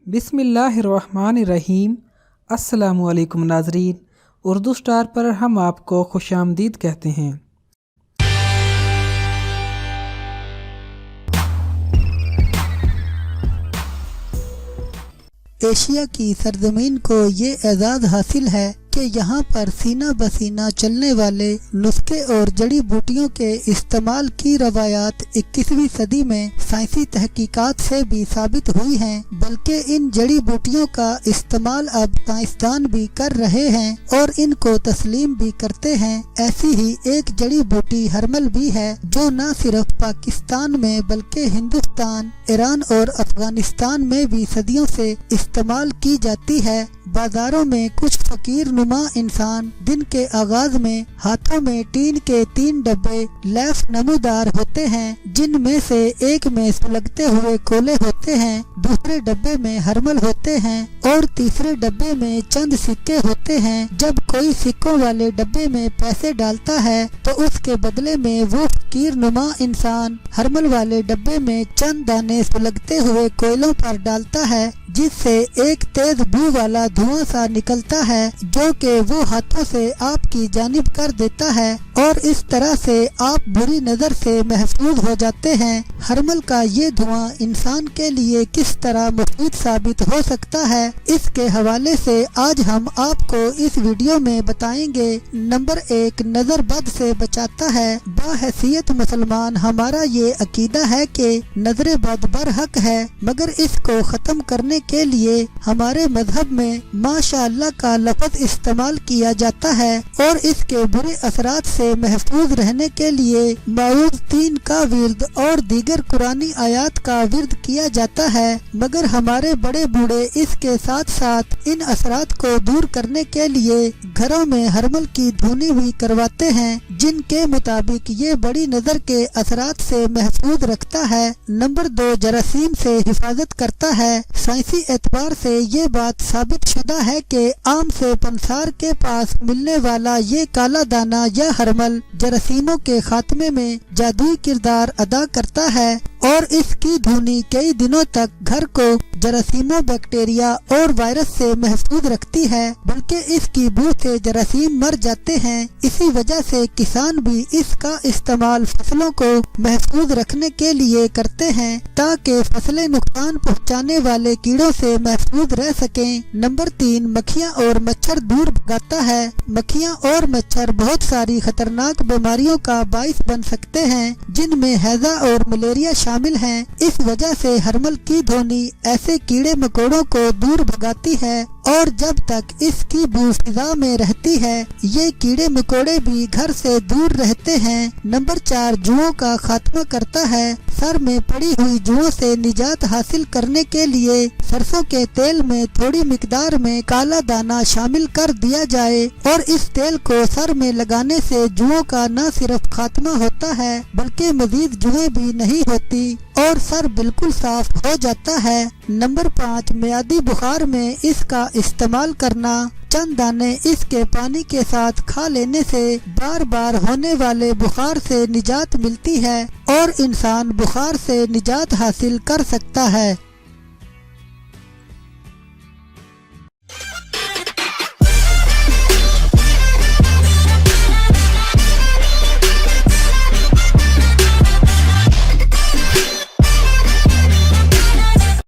बिस्मिल्लाहिर्रहमानिर्रहीम। अस्सलामुअलैकुम नाज़रीन, उर्दू स्टार पर हम आपको खुशामदीद कहते हैं। एशिया की सरजमीन को ये एजाज़ हासिल है कि यहाँ पर सीना बसीना चलने वाले नुस्खे और जड़ी बूटियों के इस्तेमाल की रवायात 21वीं सदी में साइंसी तहकीकात से भी साबित हुई हैं, बल्कि इन जड़ी बूटियों का इस्तेमाल अब साइंसदान भी कर रहे हैं और इनको तस्लीम भी करते हैं। ऐसी ही एक जड़ी बूटी हरमल भी है जो न सिर्फ पाकिस्तान में बल्कि हिंदुस्तान, ईरान और अफगानिस्तान में भी सदियों से इस्तेमाल की जाती है। बाजारों में कुछ फकीर नुमा इंसान दिन के आगाज में हाथों में टीन के 3 डब्बे लैस नमूदार होते हैं, जिनमें से एक में सुलगते हुए कोले होते हैं, दूसरे डब्बे में हरमल होते हैं और तीसरे डब्बे में चंद सिक्के होते हैं। जब कोई सिक्कों वाले डब्बे में पैसे डालता है तो उसके बदले में वो फकीर नुमा इंसान हरमल वाले डब्बे में चंद दाने सुलगते हुए कोयलों पर डालता है, जिससे एक तेज बू वाला धुआं सा निकलता है जो कि वो हाथों से आपकी जानिब कर देता है और इस तरह से आप बुरी नजर से महफूज हो जाते हैं। हरमल का ये धुआं इंसान के लिए किस तरह मुफीद साबित हो सकता है, इसके हवाले से आज हम आपको इस वीडियो में बताएंगे। नंबर 1, नजर बद से बचाता है। बाहैसियत मुसलमान हमारा ये अकीदा है कि नजर बद बरहक है, मगर इसको खत्म करने के लिए हमारे मजहब में माशाअल्लाह का लफ्ज इस्तेमाल किया जाता है और इसके बुरे असरात से महफूज रहने के लिए माऊज़ 3 का विर्द और दीगर कुरानी आयात का विर्द किया जाता है। मगर हमारे बड़े बूढ़े इसके साथ साथ इन असरात को दूर करने के लिए घरों में हरमल की धुनी भी करवाते हैं, जिनके मुताबिक ये बड़ी नजर के असरात से महफूज रखता है। नंबर 2, जरासीम से हिफाजत करता है। साइंसी एतबार से ये बात साबित शुदा है कि आम से पंसार के पास मिलने वाला ये काला दाना या हरमल जरासीमों के खात्मे में जादुई किरदार अदा करता है और इसकी धुनी कई दिनों तक घर को जरासीमों, बैक्टीरिया और वायरस से महफूज रखती है, बल्कि इसकी बू से जरासीम मर जाते हैं। इसी वजह से किसान भी इसका इस्तेमाल फसलों को महफूज रखने के लिए करते हैं ताकि फसलें नुकसान पहुंचाने वाले कीड़ों से महफूज रह सकें। नंबर 3, मक्खियाँ और मच्छर दूर भगाता है। मक्खियाँ और मच्छर बहुत सारी खतरनाक बीमारियों का बाइस बन सकते हैं, जिनमें हैजा और मलेरिया शामिल हैं। इस वजह से हरमल की धुनी ऐसे कीड़े मकोड़ों को दूर भगाती है और जब तक इसकी बू फिजा में रहती है ये कीड़े मकोड़े भी घर से दूर रहते हैं। नंबर 4, जुओं का खात्मा करता है। सर में पड़ी हुई जुओं से निजात हासिल करने के लिए सरसों के तेल में थोड़ी मिकदार में काला दाना शामिल कर दिया जाए और इस तेल को सर में लगाने से जुओं का न सिर्फ खात्मा होता है बल्कि मजीद जुएं भी नहीं होती और सर बिल्कुल साफ हो जाता है। नंबर 5, मियादी बुखार में इसका इस्तेमाल करना। चंद दाने इसके पानी के साथ खा लेने से बार बार होने वाले बुखार से निजात मिलती है और इंसान बुखार से निजात हासिल कर सकता है।